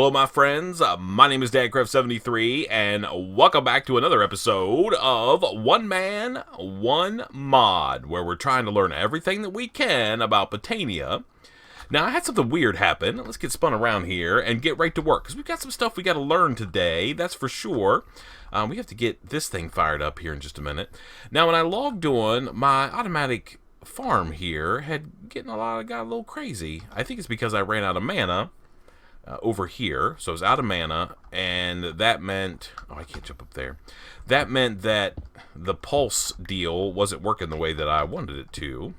Hello, my friends. My name is DadCraft73, and welcome back to another episode of One Man, One Mod, where we're trying to learn everything that we can about Botania. Now, I had something weird happen. Let's get spun around here and get right to work, because we've got some stuff we got to learn today, that's for sure. We have to get this thing fired up here in just a minute. Now, when I logged on, my automatic farm here got a little crazy. I think it's because I ran out of mana. Over here, so I was out of mana, and that meant, oh, I can't jump up there. That meant that the pulse deal wasn't working the way that I wanted it to.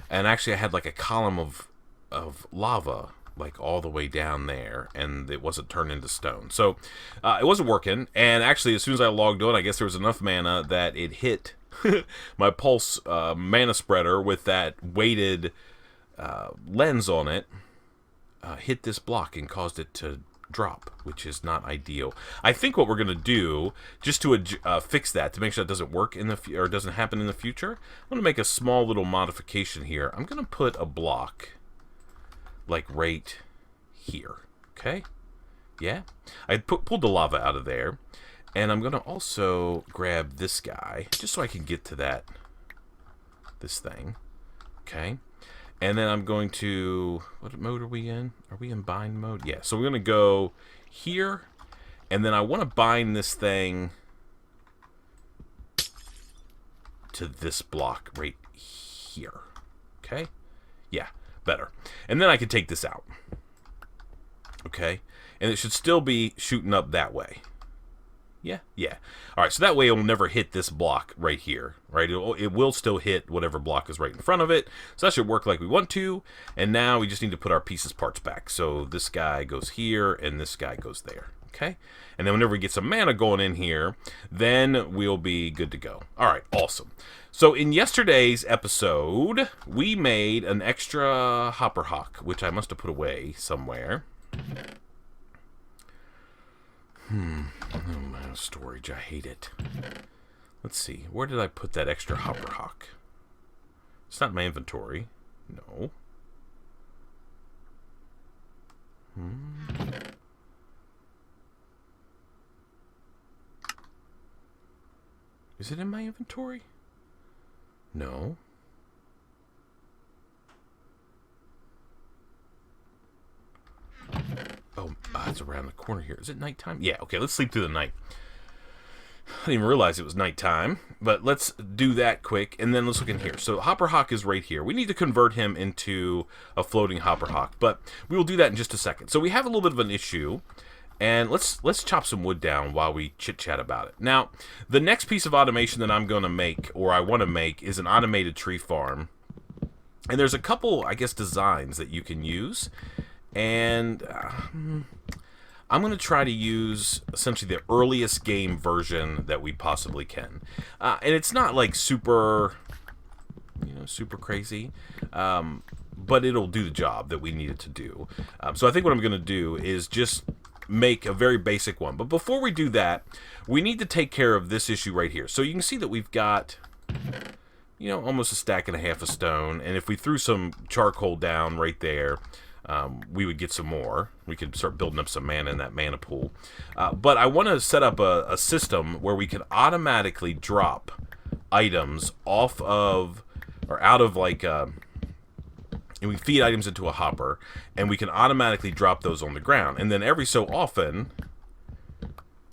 And actually I had like a column of lava like all the way down there, and it wasn't turned into stone. So it wasn't working, and actually as soon as I logged on, I guess there was enough mana that it hit my pulse mana spreader with that weighted lens on it. Hit this block and caused it to drop, which is not ideal. I think what we're going to do, just to fix that, to make sure it doesn't work in the or doesn't happen in the future, I'm going to make a small little modification here. I'm going to put a block like right here. Okay? Yeah? I pulled the lava out of there, and I'm going to also grab this guy, just so I can get to this thing. Okay? And then I'm going to, what mode are we in? Are we in bind mode? Yeah, so we're going to go here, and then I want to bind this thing to this block right here. Okay? Yeah, better. And then I can take this out. Okay? And it should still be shooting up that way. Yeah, yeah. All right, so that way it will never hit this block right here, right? It will still hit whatever block is right in front of it. So that should work like we want to. And now we just need to put our parts back. So this guy goes here, and this guy goes there, okay? And then whenever we get some mana going in here, then we'll be good to go. All right, awesome. So in yesterday's episode, we made an extra hopper hawk, which I must have put away somewhere. Oh, my storage, I hate it. Let's see, where did I put that extra hopper hawk? It's not in my inventory. No. Is it in my inventory? No. Oh, it's around the corner here. Is it nighttime? Yeah, okay, let's sleep through the night. I didn't even realize it was nighttime, but let's do that quick, and then let's look in here. So Hopper Hawk is right here. We need to convert him into a floating Hopper Hawk, but we will do that in just a second. So we have a little bit of an issue, and let's chop some wood down while we chit-chat about it. Now, the next piece of automation that I'm going to make, or I want to make, is an automated tree farm. And there's a couple, I guess, designs that you can use. And I'm going to try to use essentially the earliest game version that we possibly can. And it's not like super crazy, but it'll do the job that we need it to do. So I think what I'm going to do is just make a very basic one. But before we do that, we need to take care of this issue right here. So you can see that we've got, almost a stack and a half of stone. And if we threw some charcoal down right there, we would get some more. We could start building up some mana in that mana pool. But I want to set up a system where we can automatically drop items off of, or out of like, and we feed items into a hopper, and we can automatically drop those on the ground. And then every so often,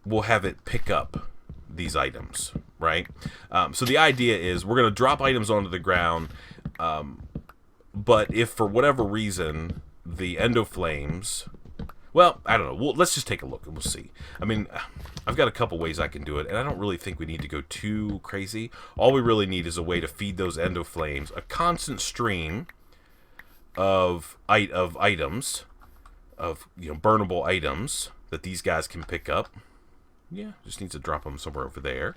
we'll have it pick up these items, right? So the idea is we're going to drop items onto the ground, but if for whatever reason the endo flames, well, I don't know. Well, let's just take a look and we'll see. I mean, I've got a couple ways I can do it, and I don't really think we need to go too crazy. All we really need is a way to feed those endo flames a constant stream of items, of burnable items that these guys can pick up. Yeah, just needs to drop them somewhere over there.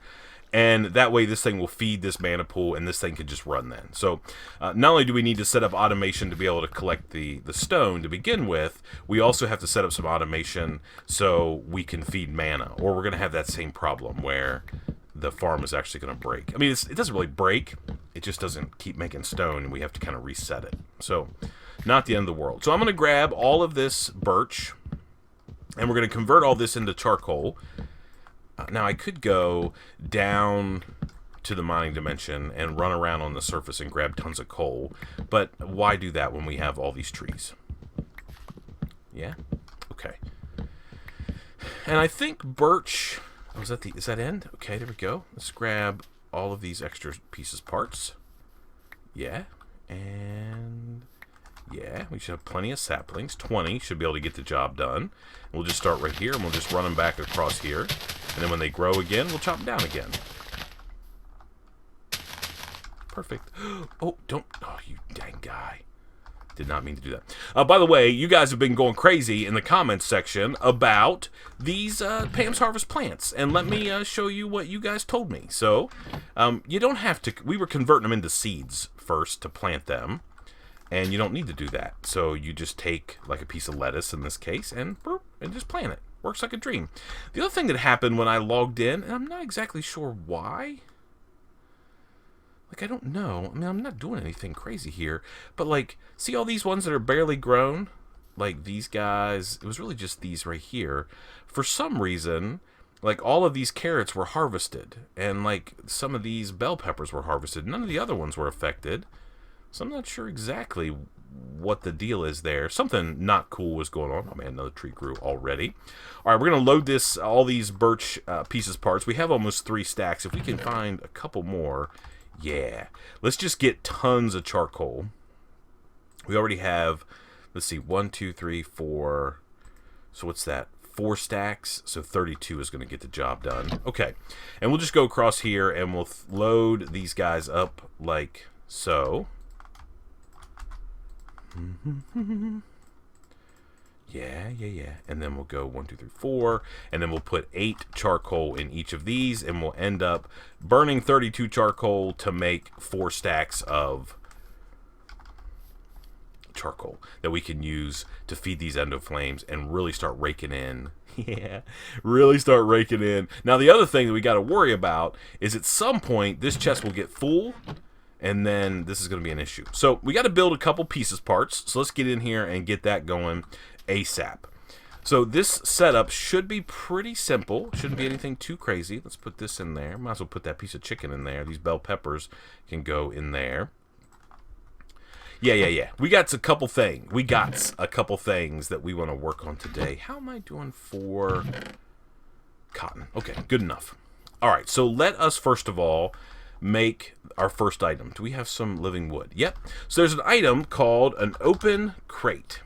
And that way this thing will feed this mana pool, and this thing can just run then. So not only do we need to set up automation to be able to collect the stone to begin with, we also have to set up some automation so we can feed mana. Or we're going to have that same problem where the farm is actually going to break. I mean, it doesn't really break. It just doesn't keep making stone, and we have to kind of reset it. So Not the end of the world. So I'm going to grab all of this birch, and we're going to convert all this into charcoal. Now, I could go down to the mining dimension and run around on the surface and grab tons of coal, but why do that when we have all these trees? Yeah? Okay. And I think birch... Oh, is that end? Okay, there we go. Let's grab all of these extra parts. Yeah. And... yeah, we should have plenty of saplings. 20 should be able to get the job done. We'll just start right here, and we'll just run them back across here. And then when they grow again, we'll chop them down again. Perfect. Oh, don't... oh, you dang guy. Did not mean to do that. By the way, you guys have been going crazy in the comments section about these Pam's Harvest plants. And let me show you what you guys told me. So, you don't have to... we were converting them into seeds first to plant them. And you don't need to do that. So you just take like a piece of lettuce in this case and just plant it. Works like a dream. The other thing that happened when I logged in, and I'm not exactly sure why. Like, I don't know. I mean, I'm not doing anything crazy here. But, like, see all these ones that are barely grown? Like, these guys. It was really just these right here. For some reason, like, all of these carrots were harvested. And, like, some of these bell peppers were harvested. None of the other ones were affected. So I'm not sure exactly what the deal is there. Something not cool was going on. Oh, man, another tree grew already. All right, we're going to load all these birch parts. We have almost 3 stacks. If we can find a couple more... yeah, let's just get tons of charcoal. We already have, let's see, 1, 2, 3, 4. So what's that? 4 stacks. So 32 is going to get the job done. Okay, and we'll just go across here and we'll load these guys up like so. Yeah. And then we'll go 1, 2, 3, 4. And then we'll put 8 charcoal in each of these. And we'll end up burning 32 charcoal to make 4 stacks of charcoal that we can use to feed these endo flames and really start raking in. Yeah, really start raking in. Now, the other thing that we got to worry about is at some point this chest will get full. And then this is going to be an issue. So we got to build a couple parts. So let's get in here and get that going ASAP. So this setup should be pretty simple. Shouldn't be anything too crazy. Let's put this in there. Might as well put that piece of chicken in there. These bell peppers can go in there. Yeah. We got a couple things. That we want to work on today. How am I doing for cotton? Okay, good enough. All right, so let us first of all make our first item. Do we have some living wood? Yep. So there's an item called an open crate.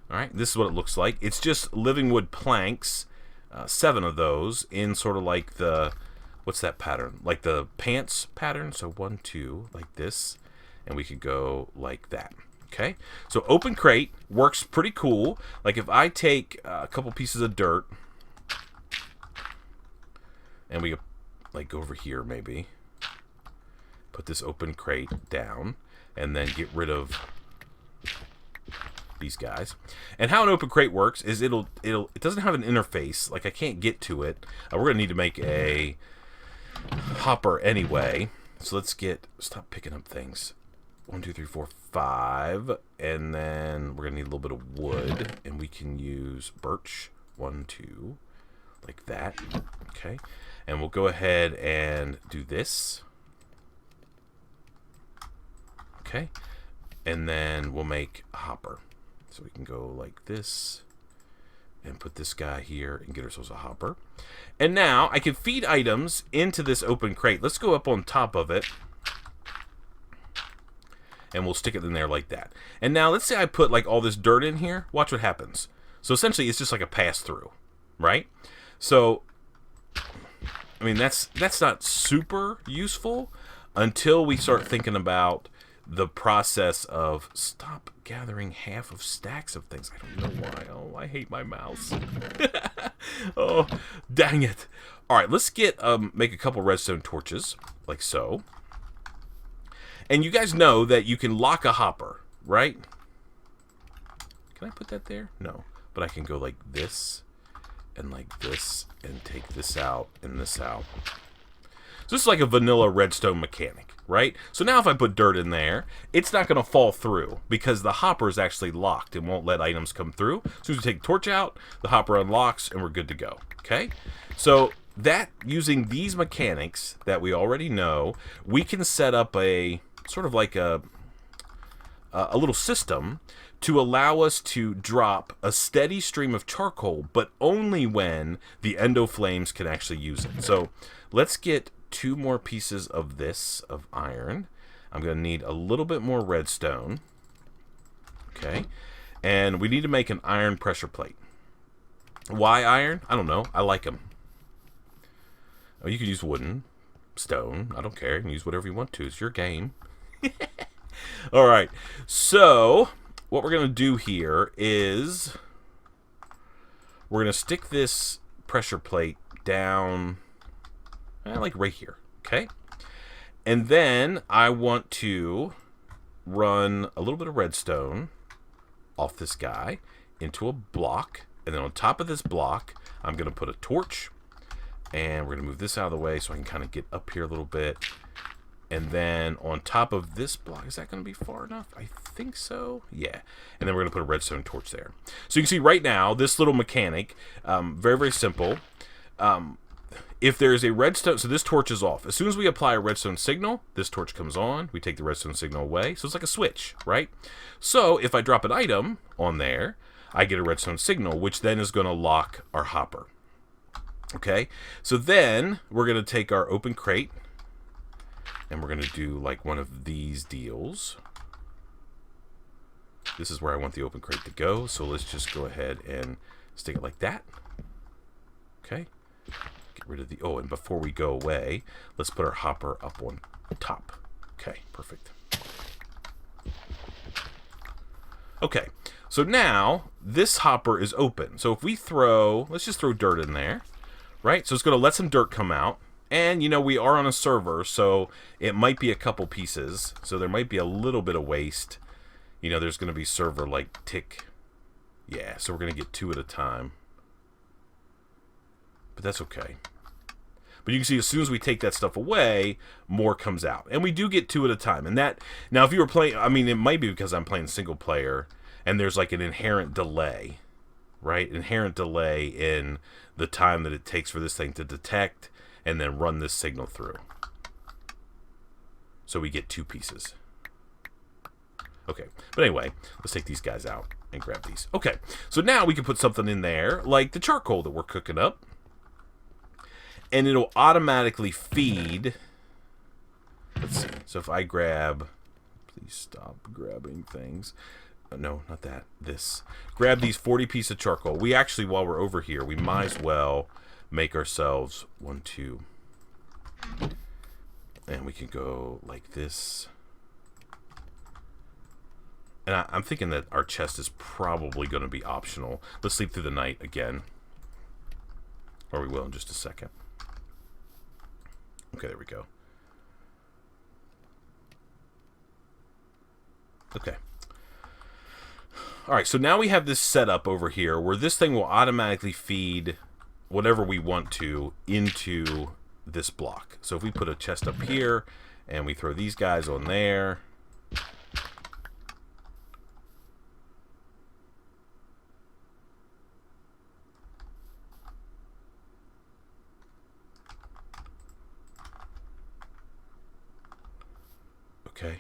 All right, this is what it looks like. It's just living wood planks, 7 of those in sort of like the, what's that pattern? Like the pants pattern. So 1, 2, like this, and we could go like that. Okay. So open crate works pretty cool. Like if I take a couple pieces of dirt, and we like go over here maybe, put this open crate down, and then get rid of these guys. And how an open crate works is it doesn't have an interface. Like I can't get to it. We're gonna need to make a hopper anyway. So let's stop picking up things. 1, 2, 3, 4, 5, and then we're gonna need a little bit of wood, and we can use birch. 1, 2, like that. Okay. And we'll go ahead and do this. Okay. And then we'll make a hopper. So we can go like this and put this guy here and get ourselves a hopper. And now I can feed items into this open crate. Let's go up on top of it. And we'll stick it in there like that. And now let's say I put like all this dirt in here. Watch what happens. So essentially it's just like a pass through, right? So I mean, that's not super useful until we start thinking about the process of stop gathering half of stacks of things. I don't know why. Oh, I hate my mouse. Oh, dang it. All right, let's make a couple redstone torches like so. And you guys know that you can lock a hopper, right? Can I put that there? No, but I can go like this. And like this, and take this out, and this out. So this is like a vanilla redstone mechanic. right? So now if I put dirt in there, it's not going to fall through because the hopper is actually locked and won't let items come through. As soon as we take the torch out, the hopper unlocks and we're good to go, okay? So that, using these mechanics that we already know, we can set up a sort of like a little system to allow us to drop a steady stream of charcoal, but only when the endo flames can actually use it. So let's get 2 more pieces of this, of iron. I'm going to need a little bit more redstone. Okay. And we need to make an iron pressure plate. Why iron? I don't know. I like them. Oh, you could use wooden, stone. I don't care. You can use whatever you want to. It's your game. All right. So what we're going to do here is we're going to stick this pressure plate down like right here, okay? And then I want to run a little bit of redstone off this guy into a block. And then on top of this block, I'm going to put a torch. And we're going to move this out of the way so I can kind of get up here a little bit. And then on top of this block, is that going to be far enough? I think so. Yeah. And then we're going to put a redstone torch there. So you can see right now, this little mechanic, very, very simple. If there is a redstone, so this torch is off. As soon as we apply a redstone signal, this torch comes on. We take the redstone signal away. So it's like a switch, right? So if I drop an item on there, I get a redstone signal, which then is going to lock our hopper. Okay? So then we're going to take our open crate, and we're going to do like one of these deals. This is where I want the open crate to go. So let's just go ahead and stick it like that. Okay? Get rid of the... Oh, and before we go away, let's put our hopper up on top. Okay, perfect. Okay, so now this hopper is open. So if we throw... Let's just throw dirt in there, right? So it's going to let some dirt come out. And, you know, we are on a server, so it might be a couple pieces. So there might be a little bit of waste. You know, there's going to be server, like, tick. Yeah, so we're going to get 2 at a time. But that's okay. But you can see as soon as we take that stuff away, more comes out. And we do get 2 at a time. And that, now if you were playing, I mean, it might be because I'm playing single player, and there's like an inherent delay, right? Inherent delay in the time that it takes for this thing to detect and then run this signal through. So we get 2 pieces. Okay, but anyway, let's take these guys out and grab these. Okay, so now we can put something in there, like the charcoal that we're cooking up. And it'll automatically feed. Let's see. So if I grab... Please stop grabbing things. No, not that. This. Grab these 40 pieces of charcoal. We actually, while we're over here, we might as well make ourselves 1, 2. And we can go like this. And I'm thinking that our chest is probably going to be optional. Let's sleep through the night again. Or we will in just a second. Okay, there we go. Okay. Alright, so now we have this setup over here where this thing will automatically feed whatever we want to into this block. So if we put a chest up here and we throw these guys on there. Okay.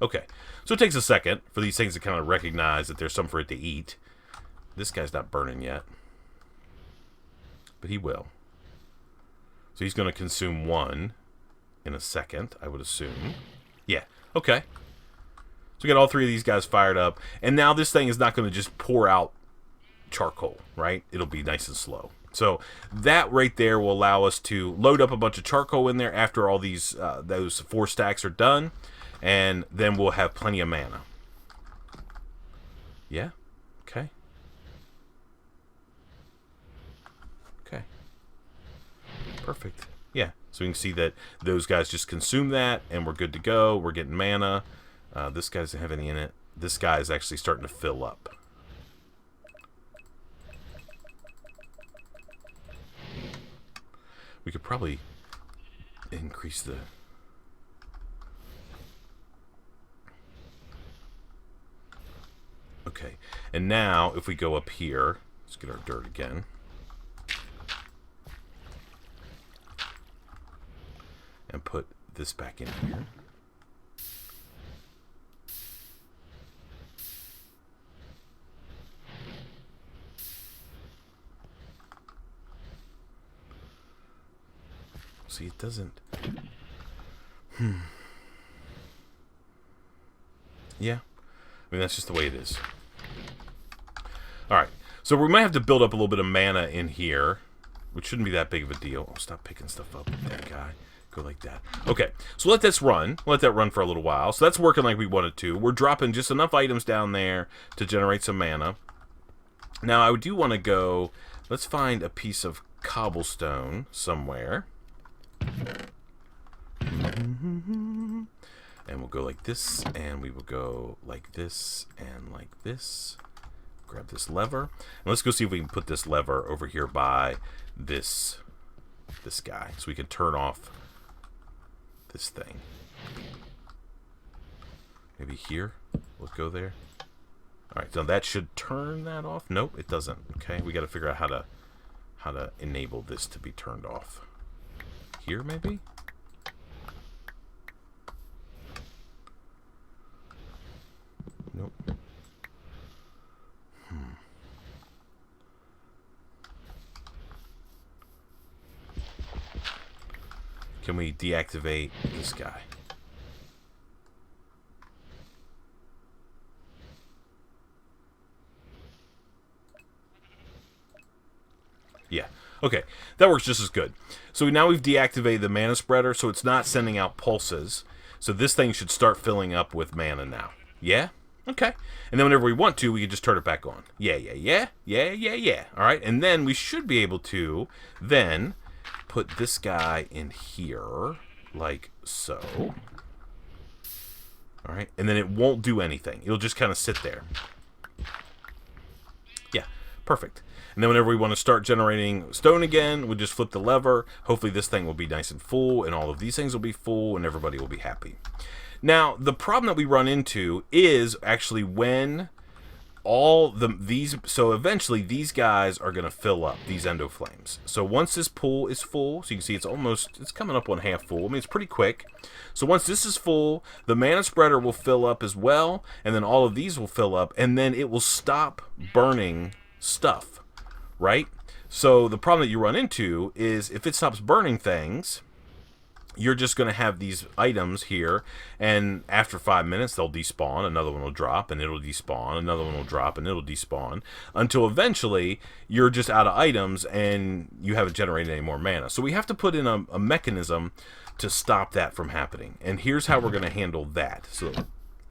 Okay. So it takes a second for these things to kind of recognize that there's something for it to eat. This guy's not burning yet. But he will. So he's going to consume 1 in a second, I would assume. Yeah. Okay. So we got all 3 of these guys fired up. And now this thing is not going to just pour out charcoal, right? It'll be nice and slow. So that right there will allow us to load up a bunch of charcoal in there after all these those 4 stacks are done, and then we'll have plenty of mana. Yeah? Okay. Okay. Perfect. Yeah. So you can see that those guys just consume that, and we're good to go. We're getting mana. This guy doesn't have any in it. This guy is actually starting to fill up. We could probably increase the... Okay, and now if we go up here, let's get our dirt again. And put this back in here. See, it doesn't... Yeah. I mean, that's just the way it is. Alright. So we might have to build up a little bit of mana in here, which shouldn't be that big of a deal. Oh, stop picking stuff up with that guy. Go like that. Okay. So let this run. Let that run for a little while. So that's working like we want it to. We're dropping just enough items down there to generate some mana. Now, I do want to go... Let's find a piece of cobblestone somewhere. And we'll go like this, and we will go like this, and like this. Grab this lever. And let's go see if we can put this lever over here by this guy. So we can turn off this thing. Maybe here. We'll go there. Alright, so that should turn that off. Nope, it doesn't. Okay, we got to figure out how to enable this to be turned off. Here, maybe? Nope. Can we deactivate this guy? Yeah. Okay. That works just as good. So now we've deactivated the mana spreader, so it's not sending out pulses. So this thing should start filling up with mana now. Yeah? Okay. And then whenever we want to, we can just turn it back on. Yeah. All right. And then we should be able to then put this guy in here, like so. All right. And then it won't do anything. It'll just kind of sit there. Yeah. Perfect. And then whenever we want to start generating stone again, we'll just flip the lever. Hopefully this thing will be nice and full, and all of these things will be full, and everybody will be happy. Now, the problem that we run into is actually when so eventually these guys are going to fill up, these endo flames. So once this pool is full, so you can see it's coming up on half full. I mean, it's pretty quick. So once this is full, the mana spreader will fill up as well, and then all of these will fill up, and then it will stop burning stuff, right? So the problem that you run into is if it stops burning things, you're just going to have these items here, and after 5 minutes, they'll despawn, another one will drop, and it'll despawn, another one will drop, and it'll despawn, until eventually, you're just out of items, and you haven't generated any more mana. So we have to put in a mechanism to stop that from happening, and here's how we're going to handle that. So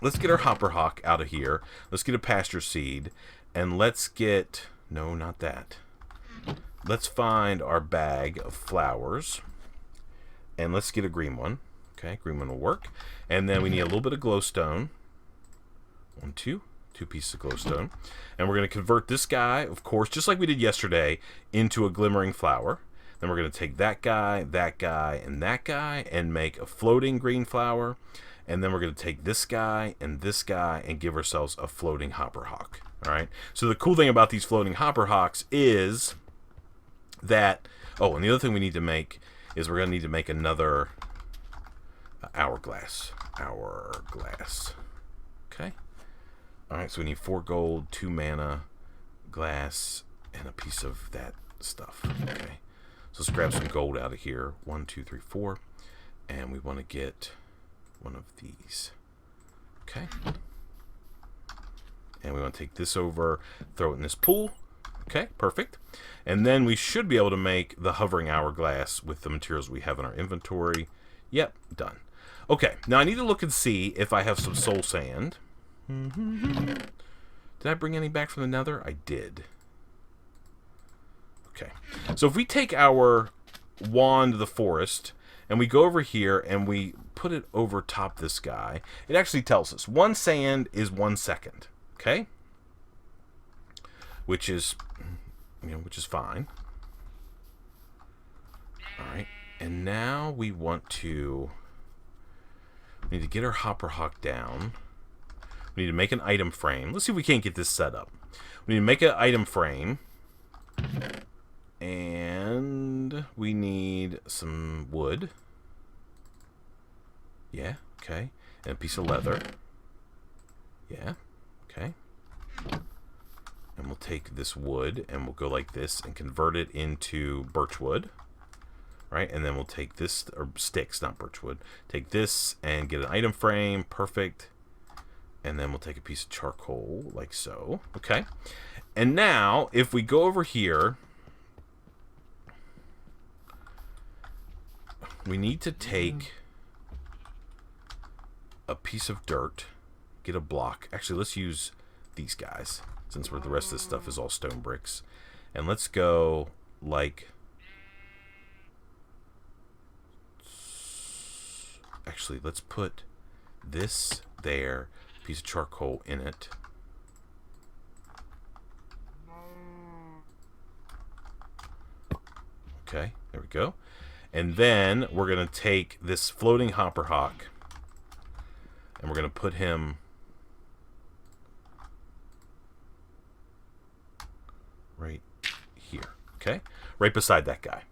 let's get our hopper hawk out of here, let's get a pasture seed, and let's get... No, not that. Let's find our bag of flowers. And let's get a green one. Okay, green one will work. And then we need a little bit of glowstone. Two pieces of glowstone. And we're going to convert this guy, of course, just like we did yesterday, into a glimmering flower. Then we're going to take that guy, and that guy, and make a floating green flower. And then we're going to take this guy, and give ourselves a floating hopper hawk. All right. So the cool thing about these floating hopper hawks is that... Oh, and the other thing we need to make is we're going to need to make another hourglass. Okay. All right, so we need 4 gold, 2 mana, glass, and a piece of that stuff. Okay. So let's grab some gold out of here. 1, 2, 3, 4. And we want to get one of these. Okay. And we want to take this over, throw it in this pool. Okay, perfect. And then we should be able to make the hovering hourglass with the materials we have in our inventory. Yep, done. Okay, now I need to look and see if I have some soul sand. Did I bring any back from the nether? I did. Okay, so if we take our wand of the forest and we go over here and we put it over top this guy, it actually tells us 1 sand is 1 second. Okay? Which is fine. All right, and now we need to get our hopper hawk down. We need to make an item frame. Let's see if we can't get this set up. We need to make an item frame. And we need some wood. Yeah, okay. And a piece of leather. Yeah, okay. And we'll take this wood and we'll go like this and convert it into birch wood. Right? And then we'll take this, or sticks, not birch wood. Take this and get an item frame. Perfect. And then we'll take a piece of charcoal, like so. Okay. And now, if we go over here, we need to take a piece of dirt, get a block. Actually, let's use these guys, since the rest of this stuff is all stone bricks. And let's go, like... Actually, let's put this there, piece of charcoal in it. Okay, there we go. And then we're going to take this floating hopper hawk and we're going to put him right here. Okay, right beside that guy.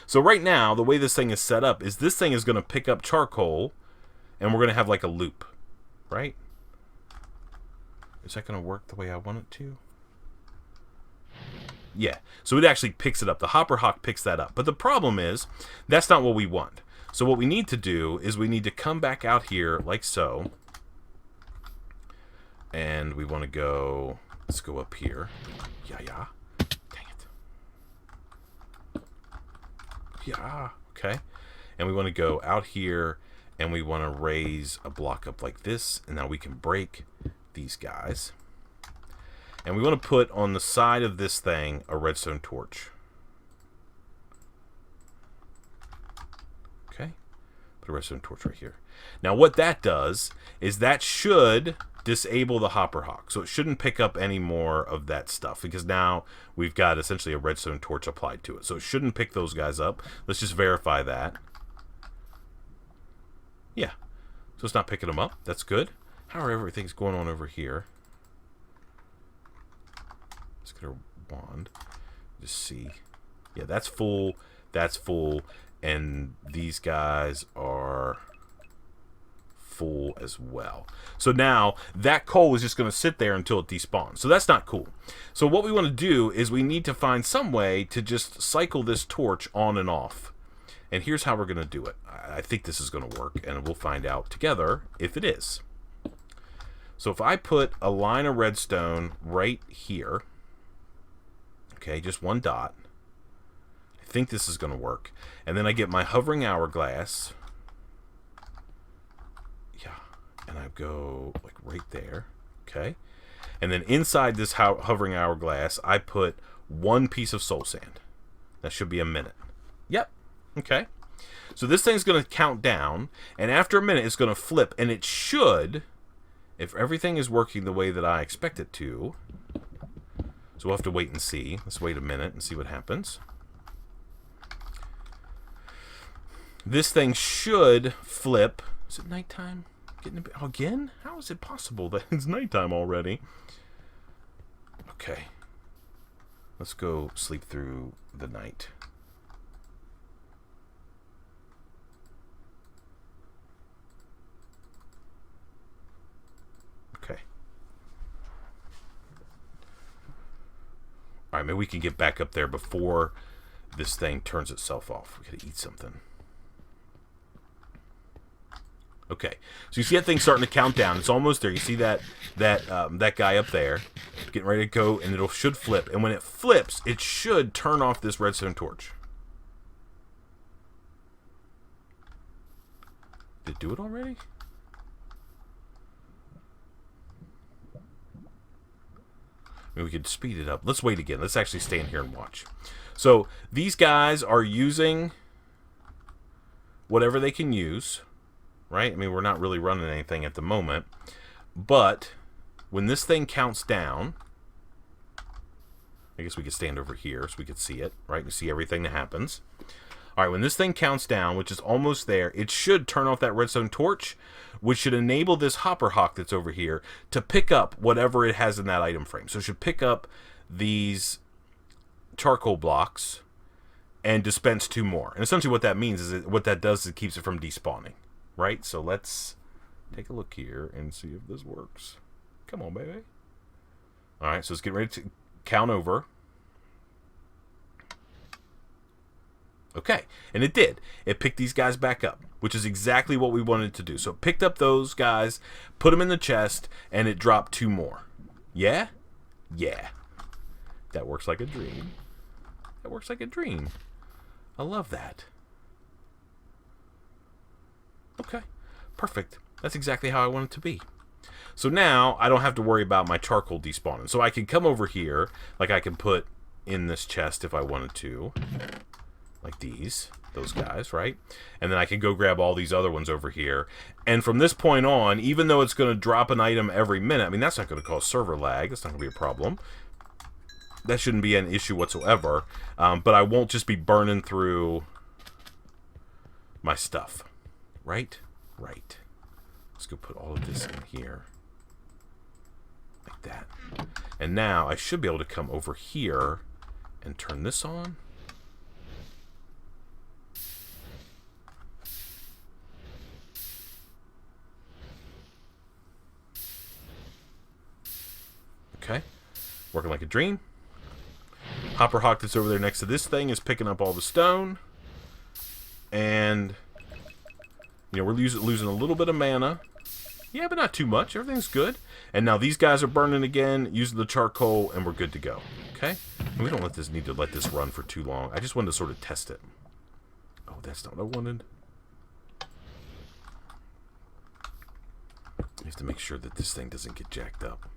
So right now, the way this thing is set up is this thing is going to pick up charcoal and we're going to have like a loop, right? Is that going to work the way I want it to? Yeah, so it actually picks it up. The hopper hawk picks that up. But the problem is, that's not what we want. So what we need to do is we need to come back out here like so. And we want to go, let's go up here. Yeah. Dang it. Yeah, okay. And we want to go out here and we want to raise a block up like this. And now we can break these guys. And we want to put on the side of this thing a redstone torch. Okay. Put a redstone torch right here. Now what that does is that should disable the hopper hawk. So it shouldn't pick up any more of that stuff because now we've got essentially a redstone torch applied to it. So it shouldn't pick those guys up. Let's just verify that. Yeah. So it's not picking them up. That's good. However, everything's going on over here. Let's get our wand. Just see. Yeah, that's full. That's full. And these guys are full as well. So now that coal is just going to sit there until it despawns. So that's not cool. So what we want to do is we need to find some way to just cycle this torch on and off. And here's how we're going to do it. I think this is going to work, and we'll find out together if it is. So if I put a line of redstone right here, okay, just one dot, I think this is going to work. And then I get my hovering hourglass. Yeah, and I go like right there, okay? And then inside this hovering hourglass, I put one piece of soul sand. That should be a minute. Yep, okay. So this thing's going to count down, and after a minute, it's going to flip, and it should, if everything is working the way that I expect it to. So we'll have to wait and see. Let's wait a minute and see what happens. This thing should flip. Is it nighttime? Getting a bit again? How is it possible that it's nighttime already? Okay. Let's go sleep through the night. Okay. Alright, maybe we can get back up there before this thing turns itself off. We gotta eat something. Okay, so you see that thing starting to count down. It's almost there. You see that guy up there getting ready to go, and it should flip. And when it flips, it should turn off this redstone torch. Did it do it already? Maybe we could speed it up. Let's wait again. Let's actually stay in here and watch. So these guys are using whatever they can use. Right? I mean, we're not really running anything at the moment. But when this thing counts down, I guess we could stand over here so we could see it, right? You see everything that happens. All right, when this thing counts down, which is almost there, it should turn off that redstone torch, which should enable this hopper hawk that's over here to pick up whatever it has in that item frame. So it should pick up these charcoal blocks and dispense 2 more. And essentially what that means is what that does is it keeps it from despawning, right? So let's take a look here and see if this works. Come on, baby. All right, so let's get ready to count over. Okay, and it did. It picked these guys back up, which is exactly what we wanted to do. So it picked up those guys, put them in the chest, and it dropped 2 more. Yeah? Yeah. That works like a dream. That works like a dream. I love that. Okay, perfect. That's exactly how I want it to be. So now I don't have to worry about my charcoal despawning. So I can come over here, like I can put in this chest if I wanted to. Like those guys, right? And then I can go grab all these other ones over here. And from this point on, even though it's going to drop an item every minute, I mean, that's not going to cause server lag. That's not going to be a problem. That shouldn't be an issue whatsoever. But I won't just be burning through my stuff. Right? Right. Let's go put all of this in here. Like that. And now I should be able to come over here and turn this on. Okay, working like a dream. Hopper hawk that's over there next to this thing is picking up all the stone. And, you know, we're losing a little bit of mana. Yeah, but not too much. Everything's good. And now these guys are burning again, using the charcoal, and we're good to go. Okay? And we don't need to let this run for too long. I just wanted to sort of test it. Oh, that's not what I wanted. I have to make sure that this thing doesn't get jacked up.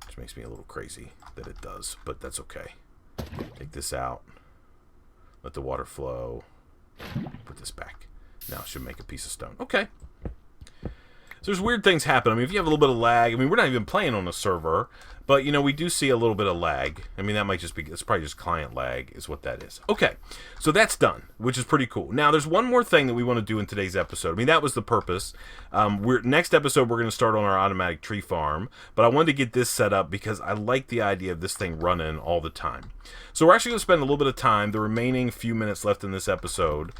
Which makes me a little crazy that it does, but that's okay. Take this out. Let the water flow. Put this back. Now it should make a piece of stone. Okay. So there's weird things happen. I mean, if you have a little bit of lag, I mean, we're not even playing on a server, but, you know, we do see a little bit of lag. I mean, that might just be, it's probably just client lag is what that is. Okay, so that's done, which is pretty cool. Now, there's one more thing that we want to do in today's episode. I mean, that was the purpose. Next episode, we're going to start on our automatic tree farm, but I wanted to get this set up because I like the idea of this thing running all the time. So we're actually going to spend a little bit of time, the remaining few minutes left in this episode,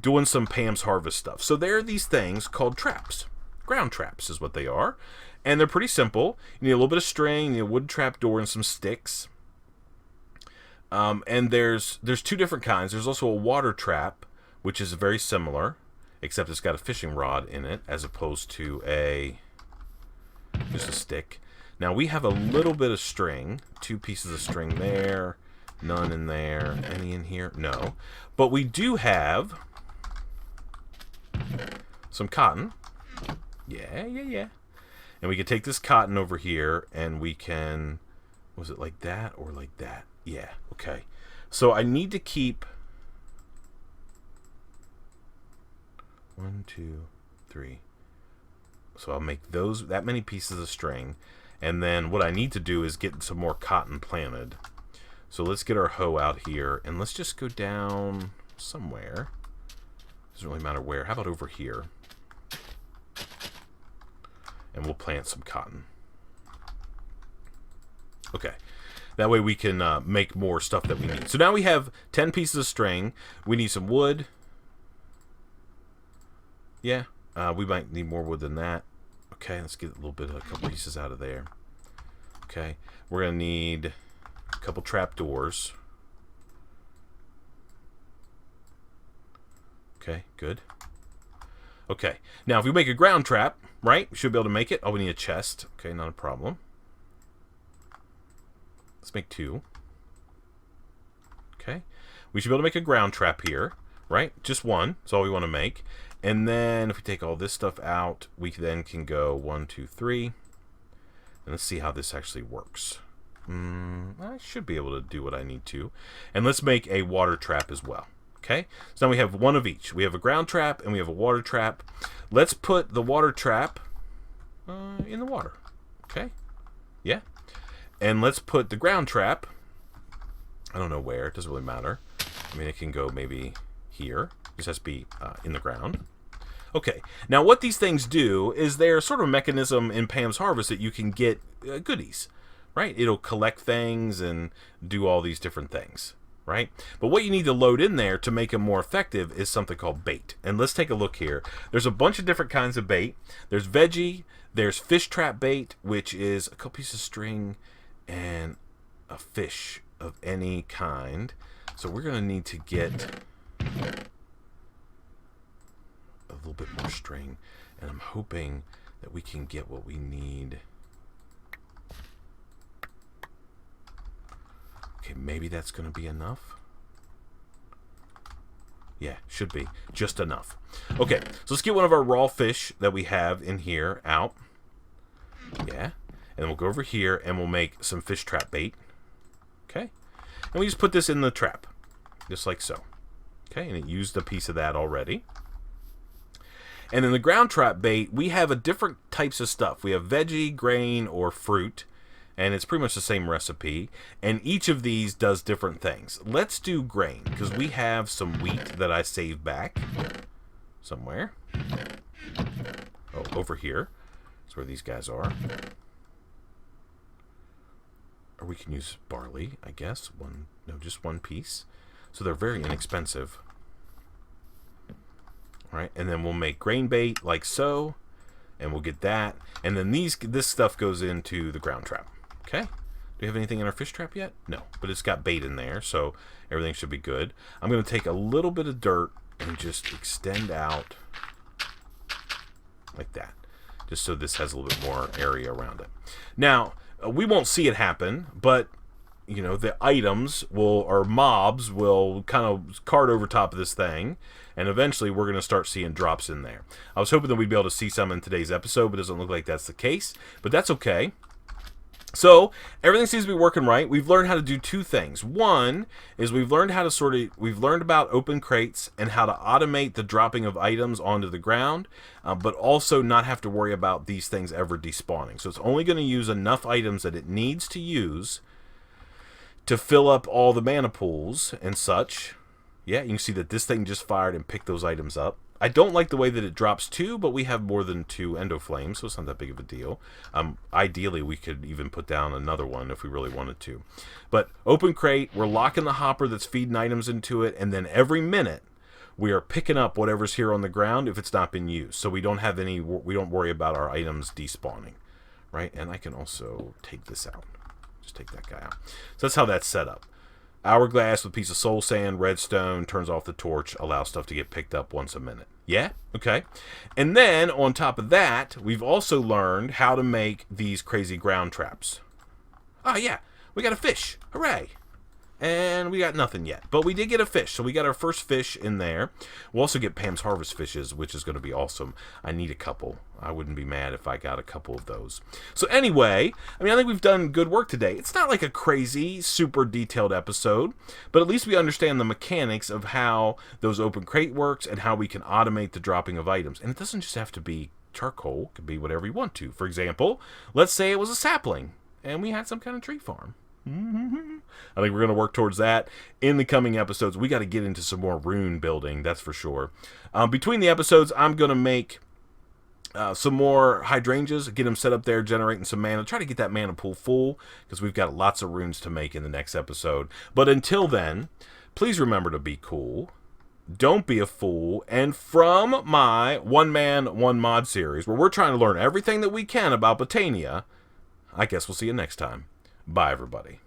doing some Pam's Harvest stuff. So there are these things called traps. Ground traps is what they are, and they're pretty simple. You need a little bit of string, you need a wood trap door, and some sticks. And there's 2 different kinds. There's also a water trap, which is very similar, except it's got a fishing rod in it as opposed to just a stick. Now we have a little bit of string, 2 pieces of string there, none in there. Any in here? No, but we do have some cotton. Yeah. And we can take this cotton over here and we can, was it like that or like that? Yeah, okay. So I need to keep 1, 2, 3. So I'll make that many pieces of string. And then what I need to do is get some more cotton planted. So let's get our hoe out here and let's just go down somewhere. Doesn't really matter where. How about over here? And we'll plant some cotton. Okay. That way we can make more stuff that we need. So now we have 10 pieces of string. We need some wood. Yeah. We might need more wood than that. Okay, let's get a couple pieces out of there. Okay. We're going to need a couple trapdoors. Okay, good. Okay. Now if we make a ground trap, right? We should be able to make it. Oh, we need a chest. Okay, not a problem. Let's make 2. Okay. We should be able to make a ground trap here, right? Just 1. That's all we want to make. And then if we take all this stuff out, we then can go 1, 2, 3. And let's see how this actually works. I should be able to do what I need to. And let's make a water trap as well. Okay, so now we have 1 of each. We have a ground trap and we have a water trap. Let's put the water trap in the water. Okay, yeah. And let's put the ground trap, I don't know where, it doesn't really matter. I mean, it can go maybe here. This has to be in the ground. Okay, now what these things do is they're sort of a mechanism in Pam's Harvest that you can get goodies, right? It'll collect things and do all these different things, right? But what you need to load in there to make them more effective is something called bait. And let's take a look here. There's a bunch of different kinds of bait. There's veggie, there's fish trap bait, which is a couple pieces of string and a fish of any kind. So we're going to need to get a little bit more string, and I'm hoping that we can get what we need. Okay, maybe that's going to be enough. Yeah, should be just enough. Okay, so let's get one of our raw fish that we have in here out. Yeah, and then we'll go over here and we'll make some fish trap bait. Okay, and we just put this in the trap, just like so. Okay, and it used a piece of that already. And in the ground trap bait, we have a different types of stuff. We have veggie, grain, or fruit, and it's pretty much the same recipe. And each of these does different things. Let's do grain, because we have some wheat that I saved back somewhere. Oh, over here. That's where these guys are. Or we can use barley, I guess. Just one piece. So they're very inexpensive. Right, and then we'll make grain bait like so, and we'll get that, and then this stuff goes into the ground trap. Okay, do we have anything in our fish trap yet? No, but it's got bait in there, so everything should be good. I'm going to take a little bit of dirt and just extend out like that, just so this has a little bit more area around it. Now, we won't see it happen, but you know, the items or mobs will kind of cart over top of this thing, and eventually we're going to start seeing drops in there. I was hoping that we'd be able to see some in today's episode, but it doesn't look like that's the case, but that's okay. So everything seems to be working right. We've learned how to do two things. One is we've learned about open crates and how to automate the dropping of items onto the ground, but also not have to worry about these things ever despawning. So it's only going to use enough items that it needs to use to fill up all the mana pools and such. Yeah, you can see that this thing just fired and picked those items up. I don't like the way that it drops 2, but we have more than 2 endo flames, so it's not that big of a deal. Ideally, we could even put down another one if we really wanted to. But open crate, we're locking the hopper that's feeding items into it, and then every minute we are picking up whatever's here on the ground if it's not been used. So we don't worry about our items despawning, right? And I can also take this out. Just take that guy out. So that's how that's set up. Hourglass with a piece of soul sand, redstone, turns off the torch, allows stuff to get picked up once a minute. Yeah? Okay. And then, on top of that, we've also learned how to make these crazy ground traps. Oh, yeah. We got a fish. Hooray. And we got nothing yet. But we did get a fish. So we got our first fish in there. We'll also get Pam's Harvest fishes, which is going to be awesome. I need a couple. I wouldn't be mad if I got a couple of those. So anyway, I think we've done good work today. It's not like a crazy, super detailed episode, but at least we understand the mechanics of how those open crate works and how we can automate the dropping of items. And it doesn't just have to be charcoal. It could be whatever you want to. For example, let's say it was a sapling and we had some kind of tree farm. I think we're going to work towards that in the coming episodes. We got to get into some more rune building, that's for sure. Between the episodes, I'm going to make some more hydrangeas, get them set up there, generating some mana. Try to get that mana pool full, because we've got lots of runes to make in the next episode. But until then, please remember to be cool. Don't be a fool. And from my One Man, One Mod series, where we're trying to learn everything that we can about Botania, I guess we'll see you next time. Bye, everybody.